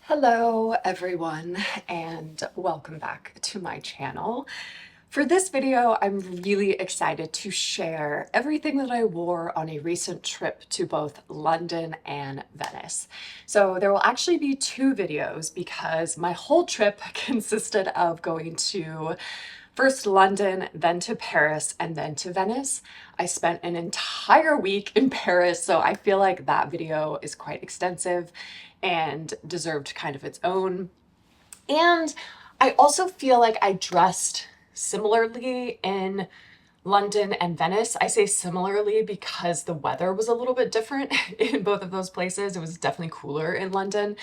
Hello everyone and welcome back to my channel. For this video, I'm really excited to share everything that I wore on a recent trip to both London and Venice. So there will actually be two videos because my whole trip consisted of going to first London, then to Paris, and then to Venice. I spent an entire week in Paris, so I feel like that video is quite extensive and deserved kind of its own. And I also feel like I dressed similarly in London and Venice. I say similarly because the weather was a little bit different in both of those places. It was definitely cooler in London.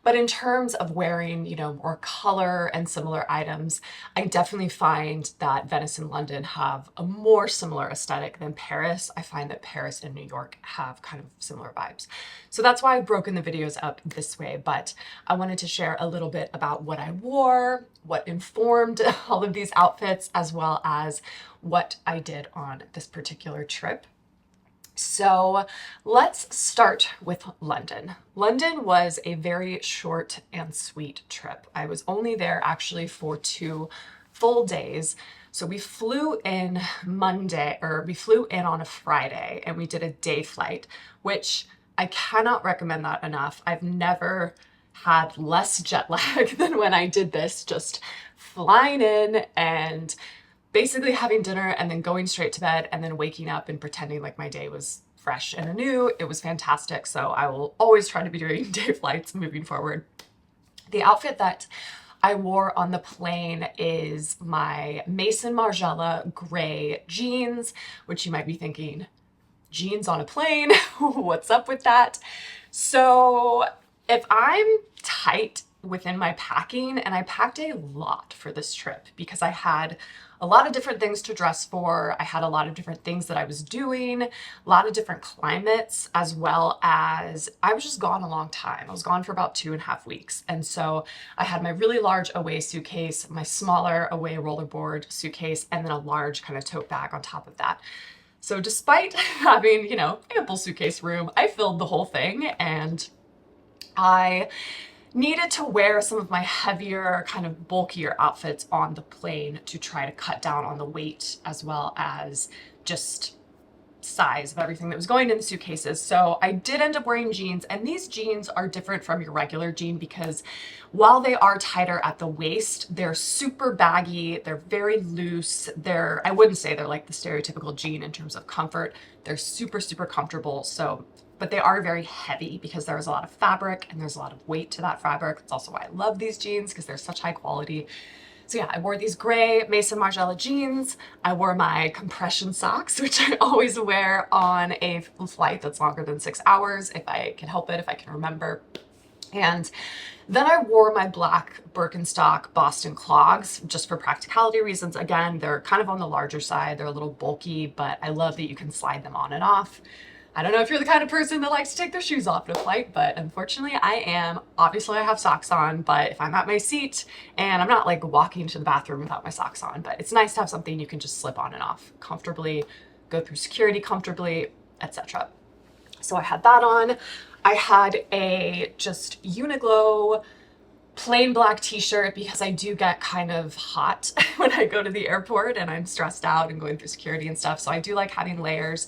But in terms of wearing, more color and similar items, I definitely find that Venice and London have a more similar aesthetic than Paris. I find that Paris and New York have kind of similar vibes. So that's why I've broken the videos up this way, but I wanted to share a little bit about what I wore, what informed all of these outfits, as well as what I did on this particular trip. So let's start with London. London was a very short and sweet trip. I was only there actually for 2 full days. So we flew in on a Friday and we did a day flight, which I cannot recommend that enough. I've never had less jet lag than when I did this, just flying in and basically having dinner and then going straight to bed and then waking up and pretending like my day was fresh and anew. It was fantastic. So I will always try to be doing day flights moving forward. The outfit that I wore on the plane is my Maison Margiela gray jeans, which you might be thinking, jeans on a plane? What's up with that? So if I'm tight within my packing, and I packed a lot for this trip because I had a lot of different things to dress for. I had a lot of different things that I was doing, a lot of different climates, as well as I was just gone a long time. I was gone for about 2.5 weeks. And so I had my really large away suitcase, my smaller away rollerboard suitcase, and then a large kind of tote bag on top of that. So despite having, ample suitcase room, I filled the whole thing, and I needed to wear some of my heavier, kind of bulkier outfits on the plane to try to cut down on the weight as well as just size of everything that was going in the suitcases. So I did end up wearing jeans, and these jeans are different from your regular jean because while they are tighter at the waist, they're super baggy, they're very loose. I wouldn't say they're like the stereotypical jean in terms of comfort. They're super, super comfortable. But they are very heavy because there's a lot of fabric and there's a lot of weight to that fabric. That's also why I love these jeans, because they're such high quality. So yeah, I wore these gray Maison Margiela jeans. I wore my compression socks, which I always wear on a flight that's longer than 6 hours, if I can help it, if I can remember. And then I wore my black Birkenstock Boston clogs just for practicality reasons. Again, they're kind of on the larger side. They're a little bulky, but I love that you can slide them on and off. I don't know if you're the kind of person that likes to take their shoes off in a flight, but unfortunately I am. Obviously I have socks on, but if I'm at my seat, and I'm not like walking to the bathroom without my socks on, but it's nice to have something you can just slip on and off comfortably, go through security comfortably, etc. So I had that on. I had a just Uniqlo plain black t-shirt because I do get kind of hot when I go to the airport and I'm stressed out and going through security and stuff. So I do like having layers.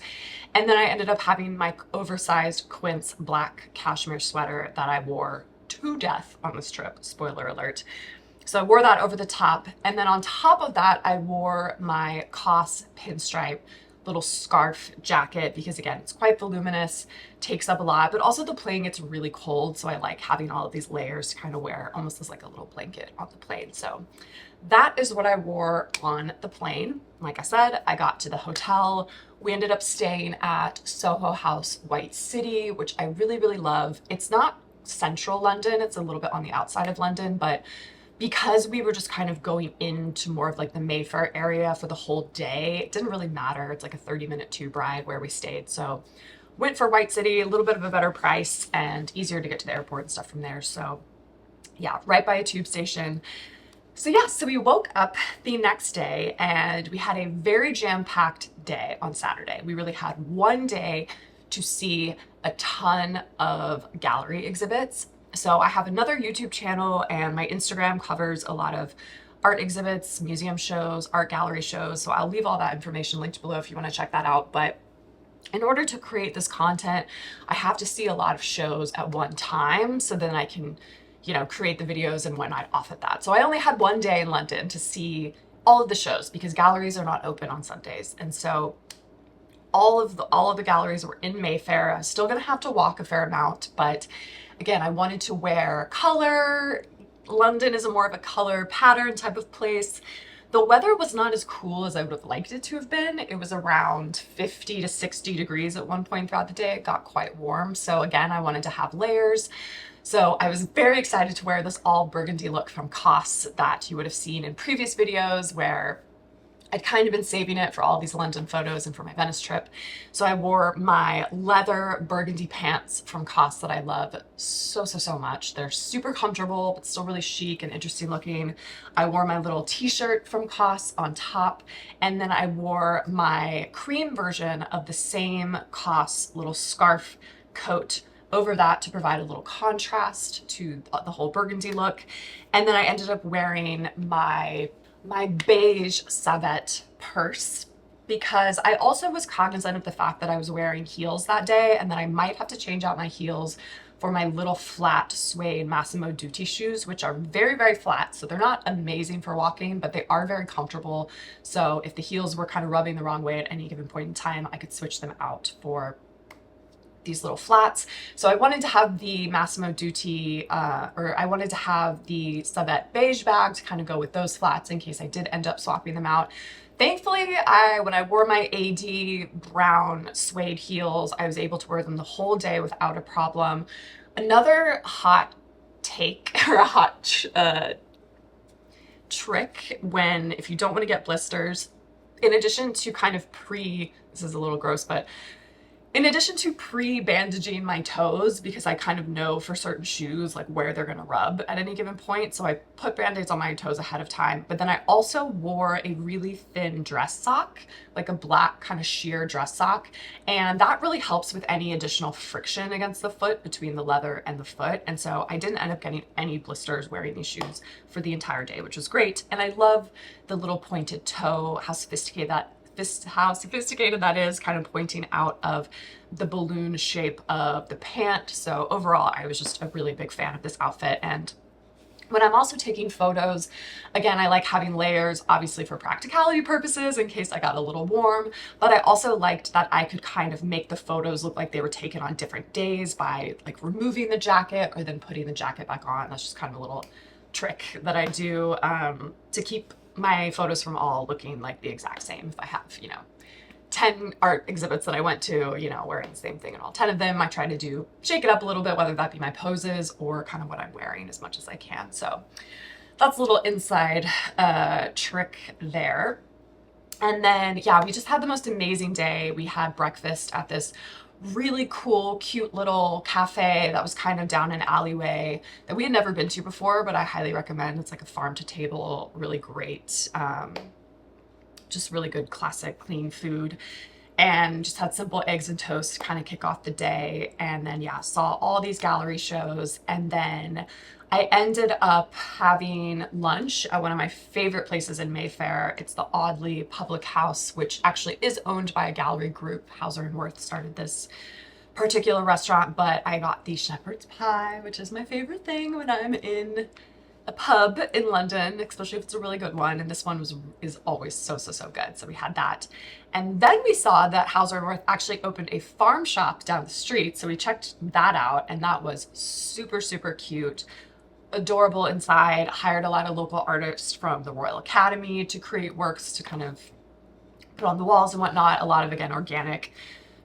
And then I ended up having my oversized Quince black cashmere sweater that I wore to death on this trip. Spoiler alert. So I wore that over the top. And then on top of that, I wore my COS pinstripe little scarf jacket because again, it's quite voluminous, takes up a lot, but also the plane gets really cold. So I like having all of these layers to kind of wear almost as like a little blanket on the plane. So that is what I wore on the plane. Like I said, I got to the hotel. We ended up staying at Soho House White City, which I really, really love. It's not central London. It's a little bit on the outside of London, but because we were just kind of going into more of like the Mayfair area for the whole day, it didn't really matter. It's like a 30-minute tube ride where we stayed. So went for White City, a little bit of a better price and easier to get to the airport and stuff from there. So yeah, right by a tube station. So yeah, so we woke up the next day and we had a very jam-packed day on Saturday. We really had one day to see a ton of gallery exhibits. So I have another YouTube channel, and my Instagram covers a lot of art exhibits, museum shows, art gallery shows. So I'll leave all that information linked below if you want to check that out. But in order to create this content, I have to see a lot of shows at one time, so then I can, create the videos and whatnot off of that. So I only had one day in London to see all of the shows because galleries are not open on Sundays. And so all of the galleries were in Mayfair. I was still gonna have to walk a fair amount, but again, I wanted to wear color. London is more of a color pattern type of place. The weather was not as cool as I would have liked it to have been. It was around 50 to 60 degrees at one point throughout the day. It got quite warm. So again, I wanted to have layers. So I was very excited to wear this all burgundy look from COS that you would have seen in previous videos, where I'd kind of been saving it for all these London photos and for my Venice trip. So I wore my leather burgundy pants from COS that I love so much. They're super comfortable, but still really chic and interesting looking. I wore my little t-shirt from COS on top, and then I wore my cream version of the same COS little scarf coat over that to provide a little contrast to the whole burgundy look. And then I ended up wearing my beige Savette purse because I also was cognizant of the fact that I was wearing heels that day and that I might have to change out my heels for my little flat suede Massimo Dutti shoes, which are very flat. So they're not amazing for walking, but they are very comfortable. So if the heels were kind of rubbing the wrong way at any given point in time, I could switch them out for these little flats. So I wanted to have the Massimo Dutti, or I wanted to have the Savette beige bag to kind of go with those flats in case I did end up swapping them out. Thankfully, when I wore my AD brown suede heels, I was able to wear them the whole day without a problem. Another hot take or a hot trick if you don't want to get blisters, in addition to kind of this is a little gross, but in addition to pre-bandaging my toes, because I kind of know for certain shoes like where they're gonna rub at any given point, so I put band-aids on my toes ahead of time, but then I also wore a really thin dress sock, like a black kind of sheer dress sock, and that really helps with any additional friction against the foot between the leather and the foot. And so I didn't end up getting any blisters wearing these shoes for the entire day, which was great. And I love the little pointed toe, how sophisticated that is, kind of pointing out of the balloon shape of the pant. So overall, I was just a really big fan of this outfit. And when I'm also taking photos, again, I like having layers, obviously for practicality purposes in case I got a little warm, but I also liked that I could kind of make the photos look like they were taken on different days by like removing the jacket or then putting the jacket back on. That's just kind of a little trick that I do to keep my photos from all looking like the exact same. If I have, 10 art exhibits that I went to, wearing the same thing in all 10 of them, I try to shake it up a little bit, whether that be my poses or kind of what I'm wearing as much as I can. So that's a little inside trick there. And then, yeah, we just had the most amazing day. We had breakfast at this really cool, cute little cafe that was kind of down an alleyway that we had never been to before, but I highly recommend. It's like a farm to table, really great, just really good, classic, clean food. And just had simple eggs and toast to kind of kick off the day. And then, yeah, saw all these gallery shows. And then I ended up having lunch at one of my favorite places in Mayfair. It's the Audley Public House, which actually is owned by a gallery group. Hauser and Wirth started this particular restaurant, but I got the shepherd's pie, which is my favorite thing when I'm in a pub in London, especially if it's a really good one. And this one is always so good. So we had that. And then we saw that Hauser and Wirth actually opened a farm shop down the street. So we checked that out, and that was super cute. Adorable inside. Hired a lot of local artists from the Royal Academy to create works to kind of put on the walls and whatnot. A lot of, again, organic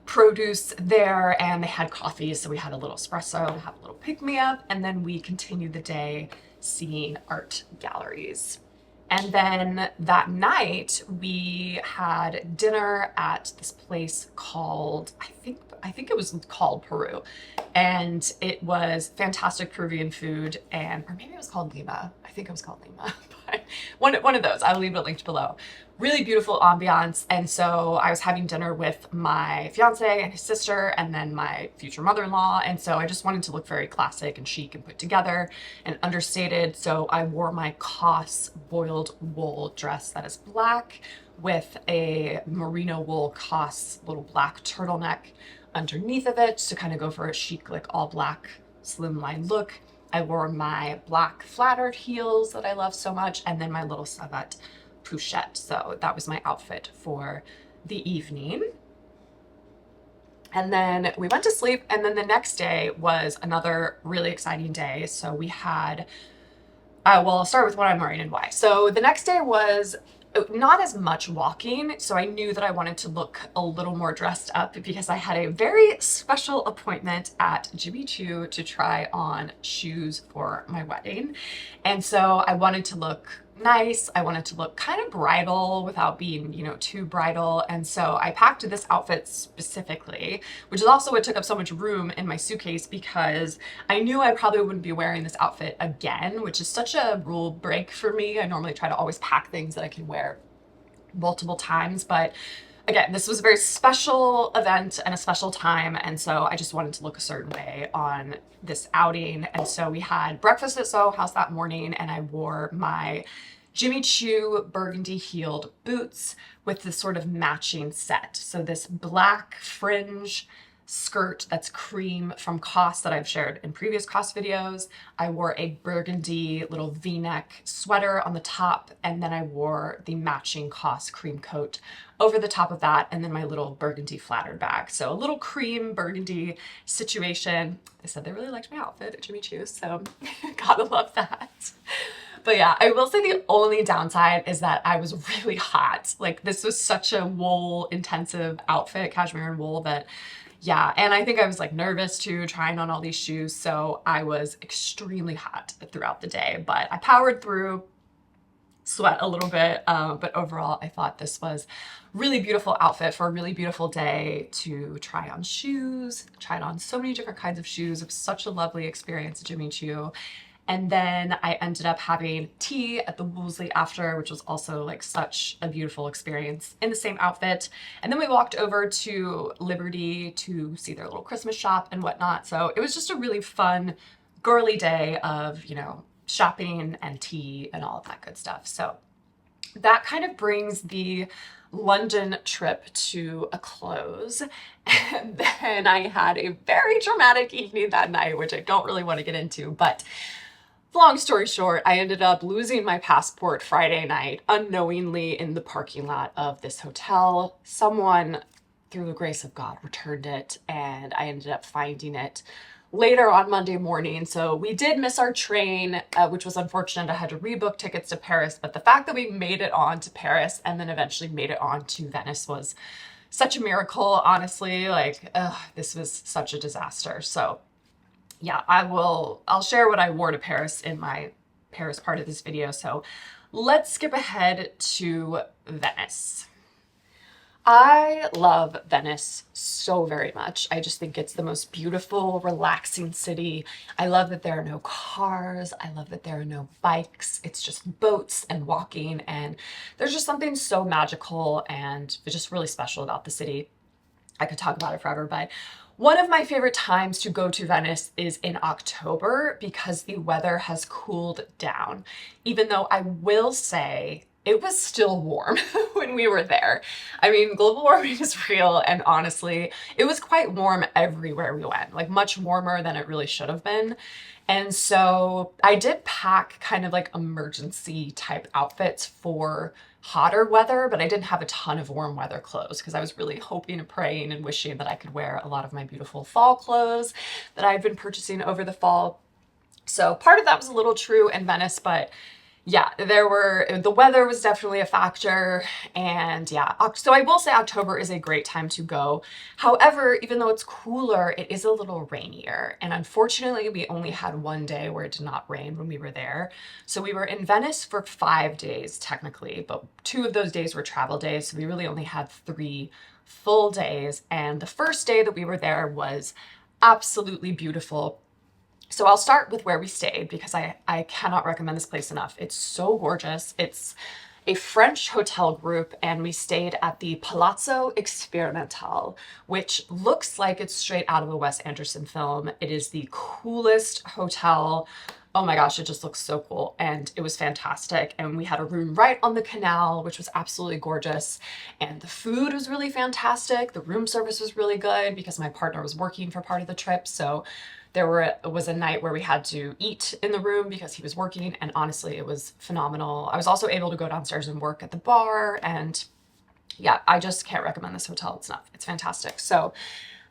produce there, and they had coffee, so we had a little espresso to have a little pick-me-up, and then we continued the day seeing art galleries. And then that night we had dinner at this place called, I think it was called Peru, and it was fantastic Peruvian food, or maybe it was called Lima. I think it was called Lima, but One of those. I'll leave it linked below. Really beautiful ambiance. And so I was having dinner with my fiance and his sister and then my future mother-in-law. And so I just wanted to look very classic and chic and put together and understated. So I wore my COS boiled wool dress that is black with a merino wool COS little black turtleneck underneath of it to kind of go for a chic, like all black slimline look. I wore my black flattered heels that I love so much, and then my little savet pochette. So that was my outfit for the evening. And then we went to sleep, and then the next day was another really exciting day. So we had, well, I'll start with what I'm wearing and why. So the next day was not as much walking, so I knew that I wanted to look a little more dressed up because I had a very special appointment at Jimmy Choo to try on shoes for my wedding. And so I wanted to look nice. I wanted to look kind of bridal without being, you know, too bridal. And so I packed this outfit specifically, which is also what took up so much room in my suitcase because I knew I probably wouldn't be wearing this outfit again, which is such a rule break for me. I normally try to always pack things that I can wear multiple times, but again, this was a very special event and a special time, and so I just wanted to look a certain way on this outing. And so we had breakfast at Soho House that morning, and I wore my Jimmy Choo burgundy heeled boots with this sort of matching set. So this black fringe skirt that's cream from COS that I've shared in previous COS videos. I wore a burgundy little v-neck sweater on the top, and then I wore the matching COS cream coat over the top of that, and then my little burgundy flattered bag. So a little cream burgundy situation. They said they really liked my outfit at Jimmy Choo, so gotta love that. But yeah, I will say the only downside is that I was really hot. Like, this was such a wool intensive outfit, cashmere and wool, that yeah, and I think I was like nervous too, trying on all these shoes, so I was extremely hot throughout the day, but I powered through, sweat a little bit, but overall I thought this was really beautiful outfit for a really beautiful day to try on shoes. Tried on so many different kinds of shoes. It was such a lovely experience at Jimmy Choo. And then I ended up having tea at the Wolseley after, which was also like such a beautiful experience in the same outfit. And then we walked over to Liberty to see their little Christmas shop and whatnot. So it was just a really fun, girly day of, you know, shopping and tea and all of that good stuff. So that kind of brings the London trip to a close. And then I had a very dramatic evening that night, which I don't really want to get into, but long story short, I ended up losing my passport Friday night unknowingly in the parking lot of this hotel. Someone, through the grace of God, returned it, and I ended up finding it later on Monday morning. So we did miss our train, which was unfortunate. I had to rebook tickets to Paris, but the fact that we made it on to Paris and then eventually made it on to Venice was such a miracle, honestly. Like, this was such a disaster. So yeah, I'll share what I wore to Paris in my Paris part of this video. So let's skip ahead to Venice. I love Venice so very much. I just think it's the most beautiful, relaxing city. I love that there are no cars. I love that there are no bikes. It's just boats and walking, and there's just something so magical and just really special about the city. I could talk about it forever, but one of my favorite times to go to Venice is in October because the weather has cooled down, even though I will say it was still warm when we were there. I mean, global warming is real, and honestly, it was quite warm everywhere we went, like much warmer than it really should have been. And so I did pack kind of like emergency type outfits for hotter weather, but I didn't have a ton of warm weather clothes because I was really hoping and praying and wishing that I could wear a lot of my beautiful fall clothes that I've been purchasing over the fall. So part of that was a little true in Venice, but yeah, the weather was definitely a factor, and yeah, so I will say October is a great time to go. However, even though it's cooler, it is a little rainier, and unfortunately we only had one day where it did not rain when we were there. So we were in Venice for 5 days technically, but 2 of those days were travel days, so we really only had 3 full days. And the first day that we were there was absolutely beautiful. So I'll start with where we stayed because I cannot recommend this place enough. It's so gorgeous. It's a French hotel group, and we stayed at the Palazzo Experimental, which looks like it's straight out of a Wes Anderson film. It is the coolest hotel. Oh my gosh, it just looks so cool. And it was fantastic. And we had a room right on the canal, which was absolutely gorgeous. And the food was really fantastic. The room service was really good because my partner was working for part of the trip. So was a night where we had to eat in the room because he was working, and honestly, it was phenomenal. I was also able to go downstairs and work at the bar, and yeah, I just can't recommend this hotel enough. It's fantastic. So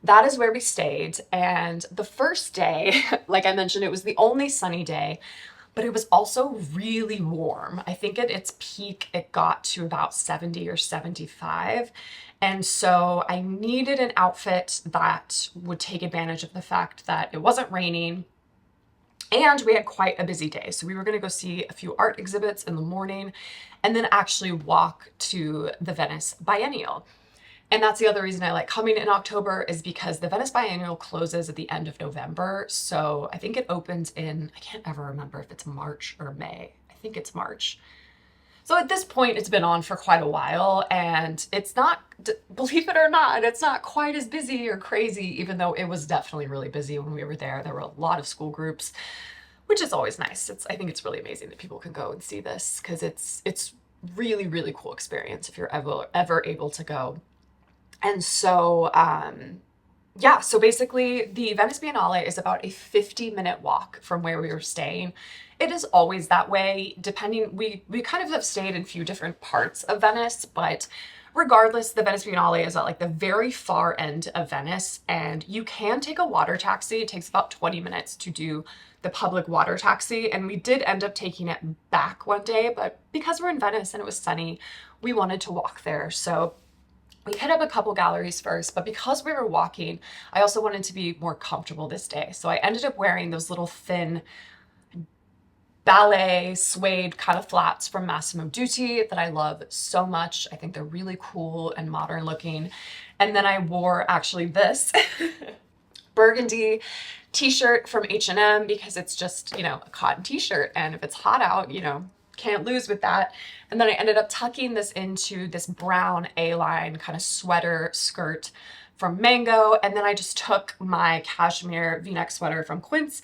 that is where we stayed. And the first day, like I mentioned, it was the only sunny day, but it was also really warm. I think at its peak, it got to about 70 or 75. And so I needed an outfit that would take advantage of the fact that it wasn't raining and we had quite a busy day. So we were going to go see a few art exhibits in the morning and then actually walk to the Venice Biennial. And that's the other reason I like coming in October, is because the Venice Biennial closes at the end of November. So I think it opens in, I can't ever remember if it's March or May. I think it's March. So at this point, it's been on for quite a while, and it's not, believe it or not, it's not quite as busy or crazy, even though it was definitely really busy when we were there. There were a lot of school groups, which is always nice. I think it's really amazing that people can go and see this, because it's really, really cool experience if you're ever able to go. And so, yeah, so basically the Venice Biennale is about a 50-minute walk from where we were staying. It is always that way, depending, we kind of have stayed in a few different parts of Venice, but regardless, the Venice Biennale is at like the very far end of Venice, and you can take a water taxi. It takes about 20 minutes to do the public water taxi, and we did end up taking it back one day, but because we're in Venice and it was sunny, we wanted to walk there. So we hit up a couple galleries first, but because we were walking, I also wanted to be more comfortable this day. So I ended up wearing those little thin ballet suede kind of flats from Massimo Dutti that I love so much. I think they're really cool and modern looking. And then I wore actually this burgundy t-shirt from H&M because it's just, you know, a cotton t-shirt. And if it's hot out, you know, can't lose with that. And then I ended up tucking this into this brown A-line kind of sweater skirt from Mango. And then I just took my cashmere V-neck sweater from Quince.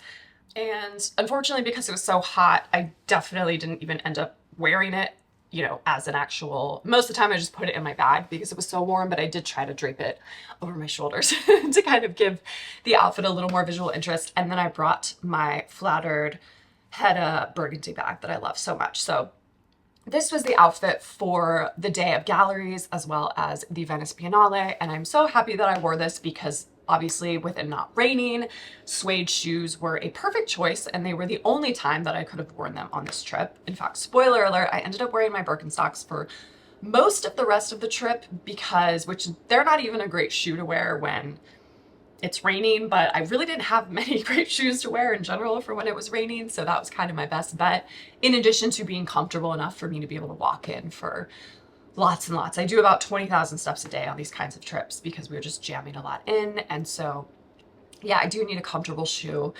And unfortunately, because it was so hot, I definitely didn't even end up wearing it, you know, as an actual, most of the time I just put it in my bag because it was so warm, but I did try to drape it over my shoulders to kind of give the outfit a little more visual interest. And then I brought my flattered Hedda burgundy bag that I love so much. So this was the outfit for the day of galleries as well as the Venice Biennale. And I'm so happy that I wore this because obviously with it not raining, suede shoes were a perfect choice, and they were the only time that I could have worn them on this trip. In fact, spoiler alert, I ended up wearing my Birkenstocks for most of the rest of the trip because, which they're not even a great shoe to wear when it's raining, but I really didn't have many great shoes to wear in general for when it was raining. So that was kind of my best bet, in addition to being comfortable enough for me to be able to walk in for lots and lots. I do about 20,000 steps a day on these kinds of trips because we're just jamming a lot in. And so, yeah, I do need a comfortable shoe.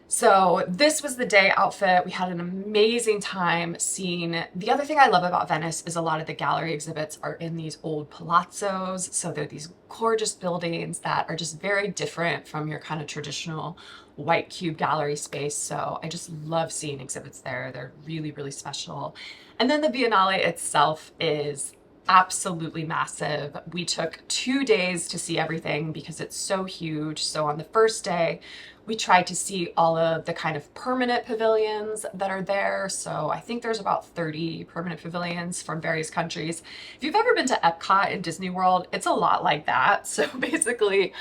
So this was the day outfit. We had an amazing time seeing. The other thing I love about Venice is a lot of the gallery exhibits are in these old palazzos. So they're these gorgeous buildings that are just very different from your kind of traditional white cube gallery space. So I just love seeing exhibits there. They're really, really special. And then the Biennale itself is absolutely massive. We took 2 days to see everything because it's so huge. So on the first day, we tried to see all of the kind of permanent pavilions that are there. So I think there's about 30 permanent pavilions from various countries. If you've ever been to Epcot in Disney World, it's a lot like that. So basically,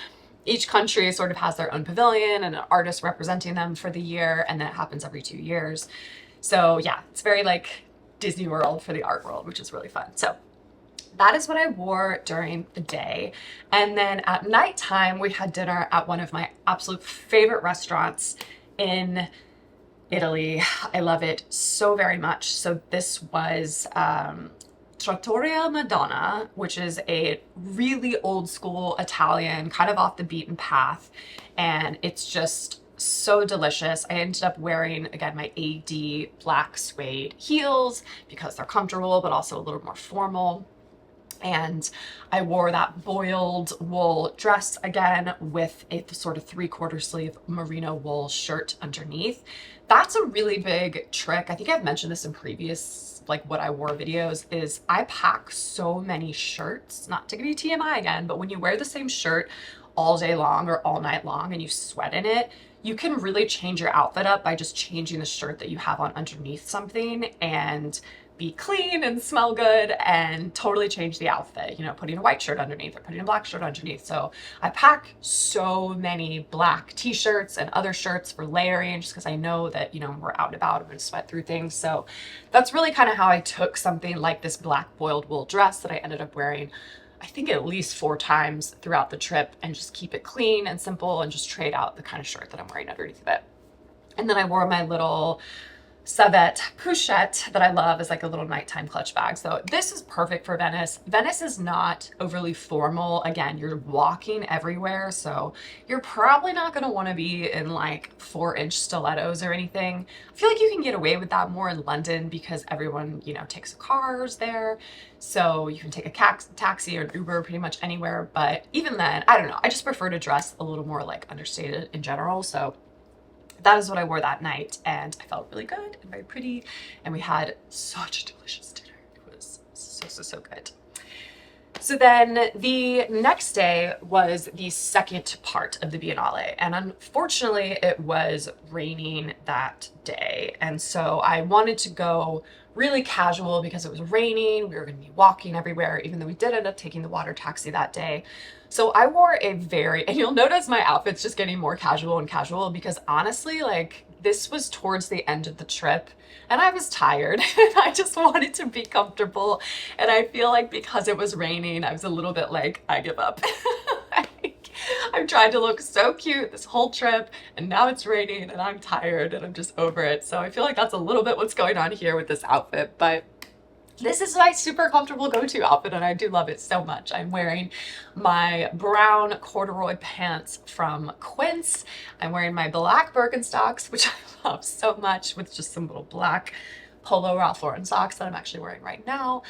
each country sort of has their own pavilion and an artist representing them for the year, and then it happens every 2 years. So yeah, it's very like Disney World for the art world, which is really fun. So that is what I wore during the day. And then at nighttime, we had dinner at one of my absolute favorite restaurants in Italy. I love it so very much. So this was Trattoria Madonna, which is a really old school Italian, kind of off the beaten path. And it's just so delicious. I ended up wearing, again, my AD black suede heels because they're comfortable, but also a little more formal. And I wore that boiled wool dress again with a sort of 3/4 sleeve merino wool shirt underneath. That's a really big trick. I think I've mentioned this in previous like what I wore videos, is I pack so many shirts, not to give you TMI again, but when you wear the same shirt all day long or all night long and you sweat in it, you can really change your outfit up by just changing the shirt that you have on underneath something and be clean and smell good and totally change the outfit, you know, putting a white shirt underneath or putting a black shirt underneath. So I pack so many black t-shirts and other shirts for layering just because I know that, you know, we're out and about, I'm gonna sweat through things. So that's really kind of how I took something like this black boiled wool dress that I ended up wearing, I think at least 4 times throughout the trip, and just keep it clean and simple and just trade out the kind of shirt that I'm wearing underneath of it. And then I wore my little Savette Couchette that I love as like a little nighttime clutch bag. So this is perfect for Venice. Venice is not overly formal. Again, you're walking everywhere, so you're probably not going to want to be in like 4-inch stilettos or anything. I feel like you can get away with that more in London because everyone, you know, takes cars there. So you can take a taxi or an Uber pretty much anywhere. But even then, I don't know. I just prefer to dress a little more like understated in general. So that is what I wore that night, and I felt really good and very pretty, and we had such a delicious dinner. It was so good. So then the next day was the second part of the Biennale, and unfortunately it was raining that day, and so I wanted to go really casual because it was raining. We were going to be walking everywhere, even though we did end up taking the water taxi that day. So I wore and you'll notice my outfit's just getting more casual and casual because honestly, like, this was towards the end of the trip and I was tired and I just wanted to be comfortable. And I feel like because it was raining, I was a little bit like, I give up. I've tried to look so cute this whole trip and now it's raining and I'm tired and I'm just over it. So I feel like that's a little bit what's going on here with this outfit, but this is my super comfortable go-to outfit and I do love it so much. I'm wearing my brown corduroy pants from Quince. I'm wearing my black Birkenstocks, which I love so much, with just some little black polo Ralph Lauren socks that I'm actually wearing right now.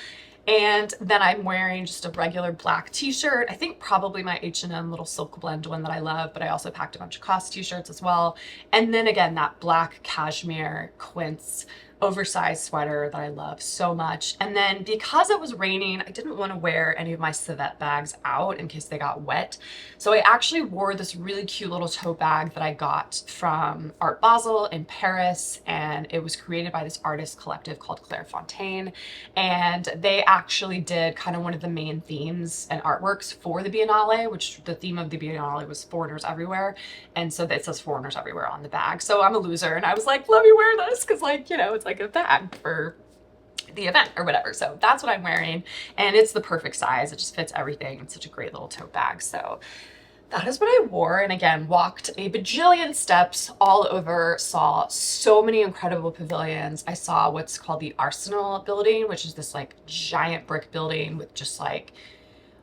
And then I'm wearing just a regular black t-shirt. I think probably my H&M little silk blend one that I love, but I also packed a bunch of COS t-shirts as well. And then again, that black cashmere Quince oversized sweater that I love so much. And then because it was raining, I didn't want to wear any of my Savette bags out in case they got wet. So I actually wore this really cute little tote bag that I got from Art Basel in Paris, and it was created by this artist collective called Claire Fontaine. And they actually did kind of one of the main themes and artworks for the Biennale, which the theme of the Biennale was foreigners everywhere. And so it says foreigners everywhere on the bag. So I'm a loser and I was like, let me wear this because, like, you know, it's like a bag for the event or whatever. So that's what I'm wearing, and it's the perfect size. It just fits everything. It's such a great little tote bag. So that is what I wore, and again, walked a bajillion steps all over, saw so many incredible pavilions. I saw what's called the Arsenal building, which is this like giant brick building with just like,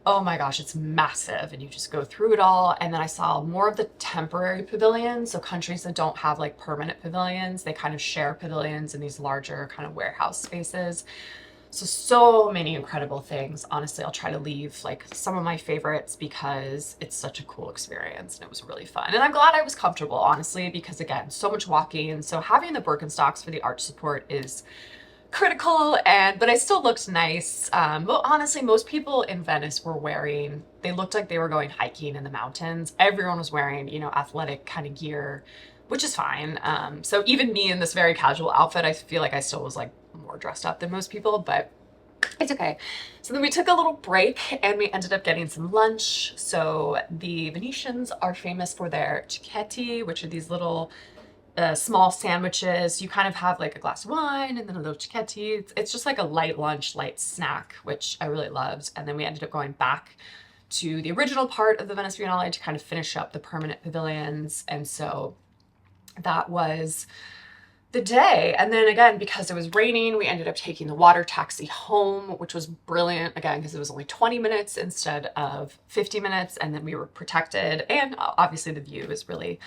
oh my gosh, it's massive, and you just go through it all. And then I saw more of the temporary pavilions. So countries that don't have like permanent pavilions, they kind of share pavilions in these larger kind of warehouse spaces. So many incredible things. Honestly, I'll try to leave like some of my favorites because it's such a cool experience and it was really fun. And I'm glad I was comfortable, honestly, because again, so much walking. So having the Birkenstocks for the arch support is critical, but I still looked nice. Well, honestly, most people in Venice were wearing, they looked like they were going hiking in the mountains. Everyone was wearing, you know, athletic kind of gear, which is fine. So even me in this very casual outfit, I feel like I still was like more dressed up than most people, but it's okay. So then we took a little break and we ended up getting some lunch. So the Venetians are famous for their cicchetti, which are these little small sandwiches. You kind of have like a glass of wine and then a little cicchetti. It's just like a light lunch, light snack, which I really loved. And then we ended up going back to the original part of the Venice Biennale to kind of finish up the permanent pavilions. And so that was the day. And then again, because it was raining, we ended up taking the water taxi home, which was brilliant, again, because it was only 20 minutes instead of 50 minutes. And then we were protected. And obviously the view is really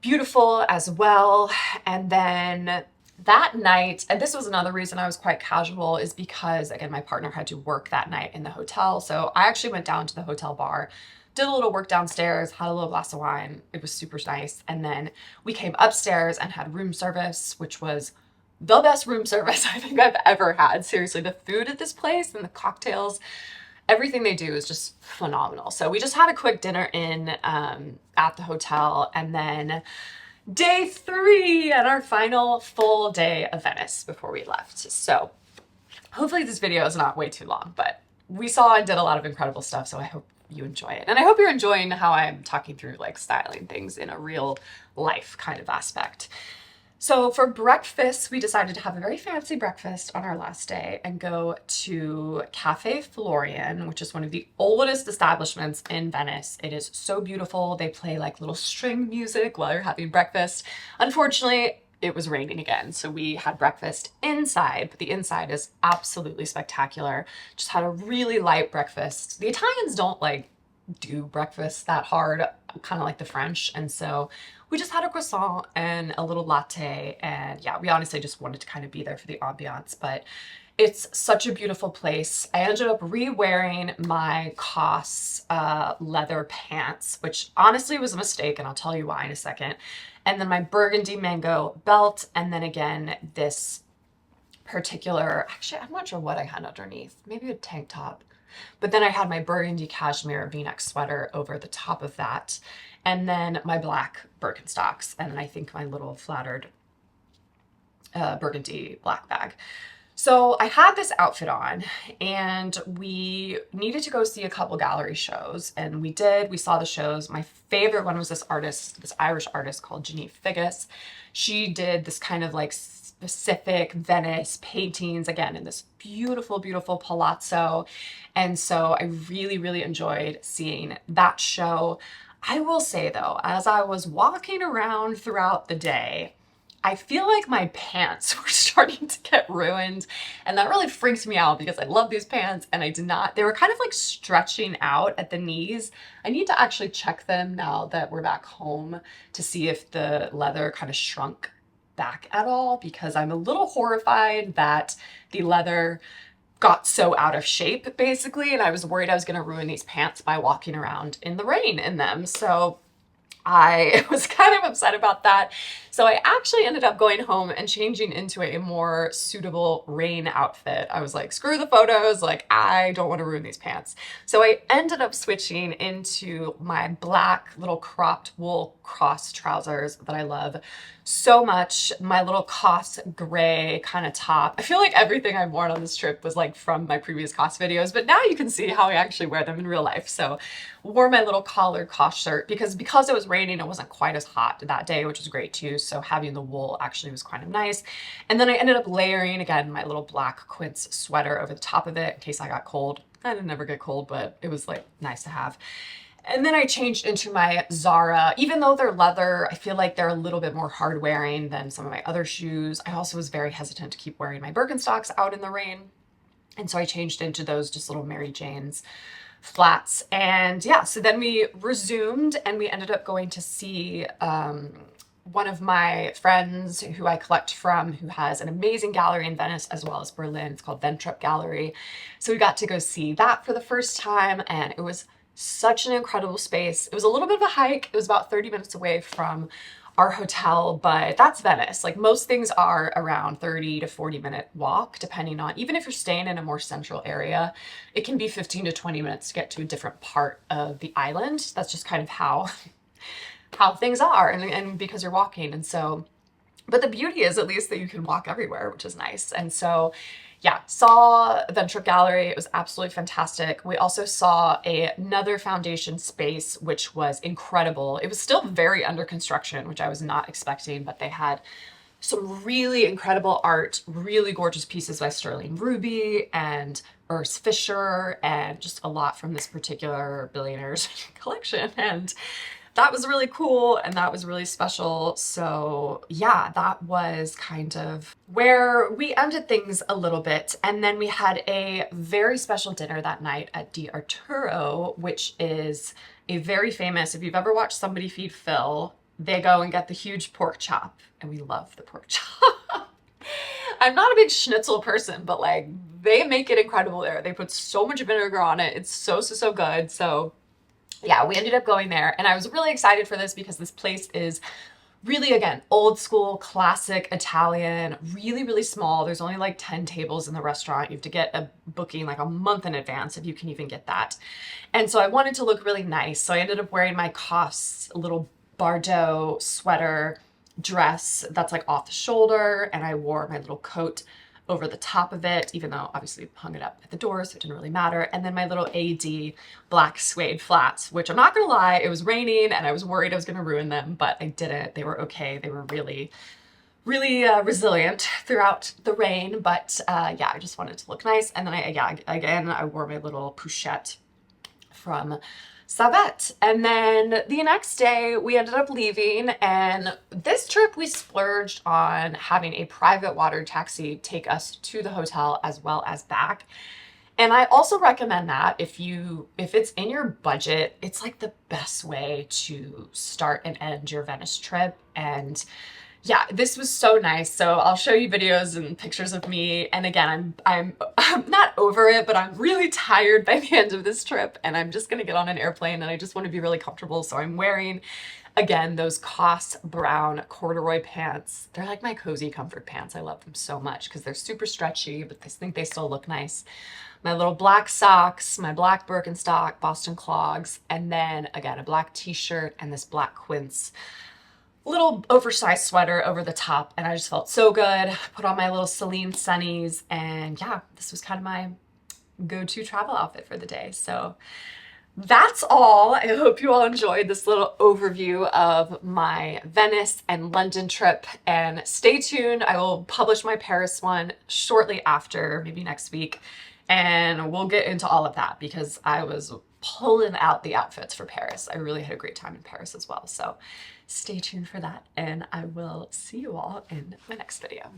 beautiful as well. And then that night, and this was another reason I was quite casual, is because again, my partner had to work that night in the hotel. So I actually went down to the hotel bar, did a little work downstairs, had a little glass of wine. It was super nice. And then we came upstairs and had room service, which was the best room service I think I've ever had. Seriously, the food at this place and the cocktails, everything they do is just phenomenal. So we just had a quick dinner in at the hotel, and then day 3 and our final full day of Venice before we left. So hopefully this video is not way too long, but we saw and did a lot of incredible stuff, so I hope you enjoy it. And I hope you're enjoying how I'm talking through like styling things in a real life kind of aspect. So for breakfast, we decided to have a very fancy breakfast on our last day and go to Cafe Florian, which is one of the oldest establishments in Venice. It is so beautiful. They play like little string music while you're having breakfast. Unfortunately, it was raining again, so we had breakfast inside, but the inside is absolutely spectacular. Just had a really light breakfast. The Italians don't like do breakfast that hard, kind of like the French, and so we just had a croissant and a little latte, and yeah, we honestly just wanted to kind of be there for the ambiance, but it's such a beautiful place. I ended up re-wearing my COS leather pants, which honestly was a mistake, and I'll tell you why in a second. And then my burgundy mango belt, and then again, this particular, actually, I'm not sure what I had underneath, maybe a tank top. But then I had my burgundy cashmere v-neck sweater over the top of that. And then my black Birkenstocks. And then I think my little flattered burgundy black bag. So I had this outfit on, and we needed to go see a couple gallery shows. And we did. We saw the shows. My favorite one was this artist, this Irish artist called Genevieve Figgis. She did this kind of like specific Venice paintings, again, in this beautiful, beautiful palazzo. And so I really, really enjoyed seeing that show. I will say though, as I was walking around throughout the day, I feel like my pants were starting to get ruined, and that really freaks me out because I love these pants and they were kind of like stretching out at the knees. I need to actually check them now that we're back home to see if the leather kind of shrunk back at all, because I'm a little horrified that the leather got so out of shape basically, and I was worried I was going to ruin these pants by walking around in the rain in them. So I was kind of upset about that. So I actually ended up going home and changing into a more suitable rain outfit. I was like, screw the photos, like I don't want to ruin these pants. So I ended up switching into my black little cropped wool cross trousers that I love so much, my little COS gray kind of top. I feel like everything I've worn on this trip was like from my previous COS videos, but now you can see how I actually wear them in real life. So wore my little collared COS shirt because it was raining, it wasn't quite as hot that day, which was great too. So having the wool actually was kind of nice. And then I ended up layering again my little black quince sweater over the top of it in case I got cold. I didn't never get cold, but it was like nice to have. And then I changed into my Zara. Even though they're leather, I feel like they're a little bit more hard wearing than some of my other shoes. I also was very hesitant to keep wearing my Birkenstocks out in the rain. And so I changed into those just little Mary Jane's flats. And yeah, so then we resumed and we ended up going to see one of my friends who I collect from, who has an amazing gallery in Venice as well as Berlin. It's called Ventrep Gallery. So we got to go see that for the first time, and it was such an incredible space. It was a little bit of a hike. It was about 30 minutes away from our hotel, but that's Venice. Like most things are around 30 to 40-minute walk, depending on, even if you're staying in a more central area, it can be 15 to 20 minutes to get to a different part of the island. That's just kind of how things are, and because you're walking. And so, but the beauty is at least that you can walk everywhere, which is nice. And so yeah, saw Ventrep Gallery. It was absolutely fantastic. We also saw another foundation space, which was incredible. It was still very under construction, which I was not expecting, but they had some really incredible art, really gorgeous pieces by Sterling Ruby and Urs Fischer, and just a lot from this particular billionaire's collection. And that was really cool, and that was really special. So yeah, that was kind of where we ended things a little bit. And then we had a very special dinner that night at Di Arturo, which is a very famous, if you've ever watched Somebody Feed Phil, they go and get the huge pork chop, and we love the pork chop. I'm not a big schnitzel person, but like they make it incredible there. They put so much vinegar on it. It's so good. So yeah, we ended up going there, and I was really excited for this because this place is really, again, old school, classic Italian, really small. There's only like 10 tables in the restaurant. You have to get a booking like a month in advance if you can even get that. And so I wanted to look really nice. So I ended up wearing my COS little Bardot sweater dress that's like off the shoulder, and I wore my little coat over the top of it, even though obviously hung it up at the door, so it didn't really matter. And then my little AD black suede flats, which I'm not gonna lie, it was raining and I was worried I was gonna ruin them, but I didn't. They were okay. They were really resilient throughout the rain. But yeah, I just wanted to look nice. And then I wore my little pochette from Savet. And then the next day we ended up leaving, and this trip we splurged on having a private water taxi take us to the hotel as well as back. And I also recommend that if it's in your budget, it's like the best way to start and end your Venice trip. And yeah, this was so nice. So I'll show you videos and pictures of me. And again, I'm not over it, but I'm really tired by the end of this trip, and I'm just gonna get on an airplane, and I just want to be really comfortable. So I'm wearing, again, those COS brown corduroy pants. They're like my cozy comfort pants. I love them so much because they're super stretchy, but I think they still look nice. My little black socks, my black Birkenstock, Boston clogs, and then again, a black t-shirt and this black quince little oversized sweater over the top, and I just felt so good. Put on my little Celine sunnies, and yeah, this was kind of my go-to travel outfit for the day. So that's all. I hope you all enjoyed this little overview of my Venice and London trip, and stay tuned. I will publish my Paris one shortly after, maybe next week, and we'll get into all of that because I was pulling out the outfits for Paris. I really had a great time in Paris as well. So stay tuned for that, and I will see you all in my next video.